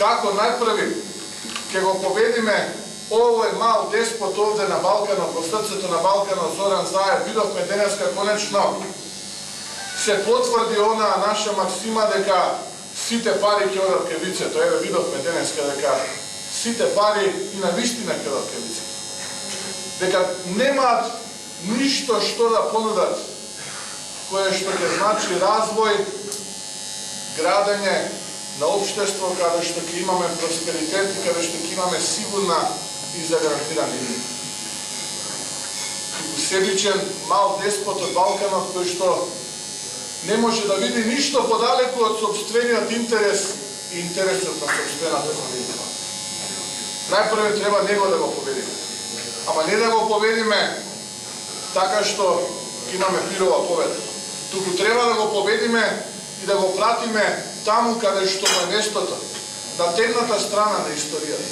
kako najprvi ќе го победиме овој мал деспот овде на Балканот, во срцето на Балканот, Зоран Заев, видовме денеска конечно се потврди онаа наша максима дека сите пари ќе одат кај лицето. Еве видовме денеска дека сите пари и на вистина ќе одат кај лицето. Дека немаат ништо што да понудат кое што ќе значи развој, градење на општество каде што ќе имаме просперитет и каде што ќе имаме сигурна и загарантирана иднина. Себичен мал деспот од Балканот кој што не може да види ништо подалеку од собствениот интерес и интересот на собствената земја. Најпрво треба него да го победиме. Ама не да го победиме така што имаме пирова победа. Туку треба да го победиме и да го пратиме таму каде што е местото, на темната страна на историјата.